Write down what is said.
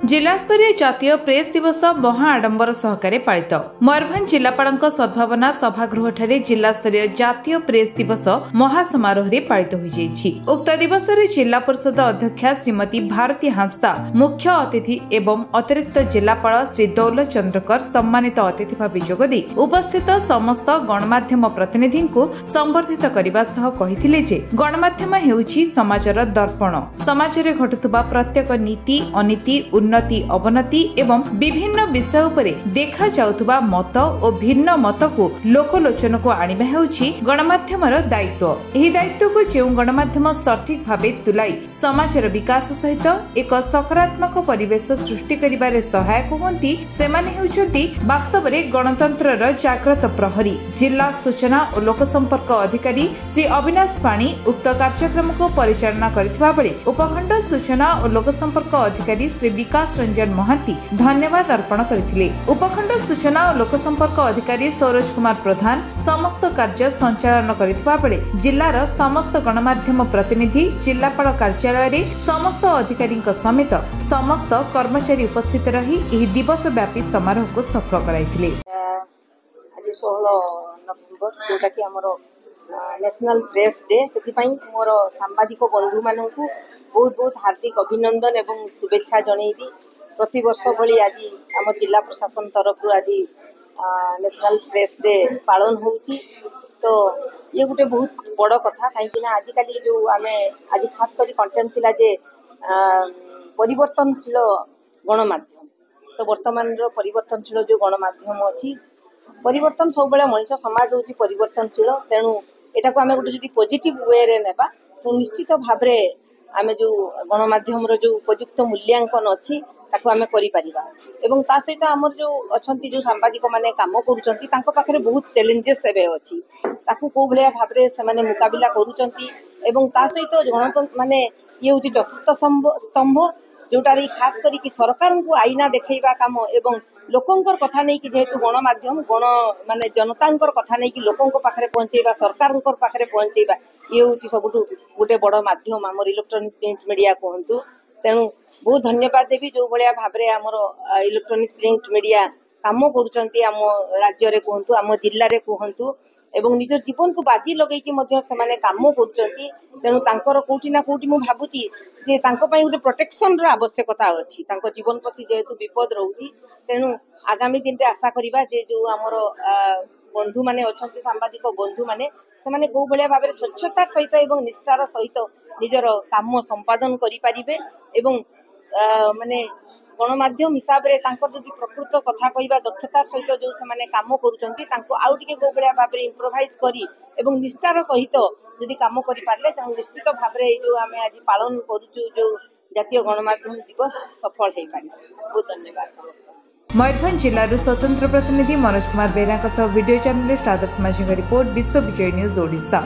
जिला स्तरीय जातीय प्रेस दिवस महा आडंबर सहकारे पालित मयूरभंज जिलापाल सद्भावना सभागृह जिला स्तरीय जातीय प्रेस दिवस महासमारोह पालित हो उक्त दिवस में जिला परिषद अध्यक्षा श्रीमती भारती हांसदा मुख्य अतिथि एवं अतिरिक्त जिलापाल श्री दौलत चंद्रकर सम्मानित अतिथि भाव जोगदी उपस्थित समस्त गणमाध्यम प्रतिनिधि को संबर्धित करने कहिथिले जे गणमाध्यम हेउछि समाजर दर्पण समाज रे घटुवा प्रत्येक नीति अनीति उन्नति अवनति एवं विभिन्न विषय उपरे देखा जाउथुबा मत और भिन्न मत को लोकलोचन को आनिबा हेउछि गणमाध्यमर दायित्व। एही दायित्व को जेउ गणमाध्यम सठिक भावे तुलाई समाजर विकास सहित एक सकारात्मक परिवेश सृष्टि करिबारे सहायक होंती सेमाने हेउछंती वास्तव में गणतंत्रर जाग्रत प्रहरी। जिला सूचना और लोकसंपर्क अधिकारी श्री अविनाश पाणी उक्त कार्यक्रम को परिचालना करथिबा बेले उपखंड सूचना और लोकसंपर्क अधिकारी श्री विकास रंजन महांती धन्यवाद अर्पण करथिले। उपखंड सूचना और लोकसंपर्क अधिकारी सौरज कुमार प्रधान समस्त कार्य संचालन करथिबा बेले जिल्लार समस्त गणमाध्यम प्रतिनिधि जिलापाल कार्यालय रे समस्त अधिकारी समेत समस्त कर्मचारी उपस्थित रही एही दिवस व्यापी समारोह को सफल कराइथिले। आज 16 नवेम्बर जोटा कि हमरो नेशनल प्रेस डे से मोर सांबादिक बंधु मानू बहुत बहुत हार्दिक अभिनंदन एवं शुभेच्छा जनईबी। प्रति वर्ष भली आज आम जिला प्रशासन तरफ आज नेशनल प्रेस डे पालन होउची। तो ये गोटे बहुत बड़ कथा कहीं आजिकल जो आम आज खास कर कंटेंट थिला जे परिवर्तनशील गणमाध्यम। तो वर्तमान परिवर्तनशील जो गणमाध्यम अच्छी परिवर्तन सब बेले मनुष्य समाज होची परिवर्तनशील तेणु एटा को आमे गोटे पॉजिटिव वे रे नेबा तो निश्चित भाव आमे जो गणमाध्यम जो उपयुक्त मूल्यांकन अच्छी ताको आमे करि परिबा एवं ता सहित हमर जो अछंती जो सांबादिक माने काम करूचंती तांको पाखरे बहुत चैलेंजेस एबे अछि ताको को भलिया भाबरे से माने मुकाबिला करूचंती एवं ता सहित गणतंत्र माने ये होची चतुर्थ स्तंभ जोटा खास करी कि सरकार को आईना देखैबा काम एवं लोकंकर कथा नहीं कि जेहेतु गणमाध्यम गण माने जनतांकर कथा नहीं कि लोकंक पाखरे पहुंचेबा सरकारंकर पाखरे पहुंचेबा ये होची सबुठु गोटे बड़ माध्यम आमर इलेक्ट्रोनिक्स प्रिंट मीडिया कहंतु। तेणु बहुत धन्यवाद देवी जो भलिया भाबरे आमर इलेक्ट्रोनिक्स प्रिंट मीडिया काम करूचंती आम राज्य रे कहंतु आम जिल्ला रे कहंतु एवं निज जीवन को बाजी लगे कि मध्य से माने काम करूचंती। तेणु तांकर कोठी ना कोठी मु भाबुची जे तांको पई गोटे प्रोटेक्शन रो आवश्यकता अछि तांको जीवन प्रति जेहेतु विपद रहउची। तेणु आगामी दिन रे आशा करिबा जे जो आमर बंधु माने अछंती सांबादिक बंधु माने से माने को भलिया भाबरे स्वच्छता सहित एवं निष्ठार सहित निजर काम संपादन करि परिबे एवं माने गणमाध्यम हिसाब रे तांकर जदि प्रकृत कथा कहबा दक्षता सहित जो से माने काम करूचंती तांको आउ टिके को भलिया भाबरे इम्प्रोवाइज करी एवं निष्ठार सहित जदि काम करि पारले त निश्चित भाबरे जो आमे आज पालन करूचु जो जातीय गणमाध्यम दिवस सफल हेइ पारि। बहुत धन्यवाद समस्त। मयूरभंज जिल्ला स्वतंत्र प्रतिनिधि मनोज कुमार बेरा वीडियो जर्नलिस्ट आदर्श माझी रिपोर्ट विश्व विजय न्यूज ओडिशा।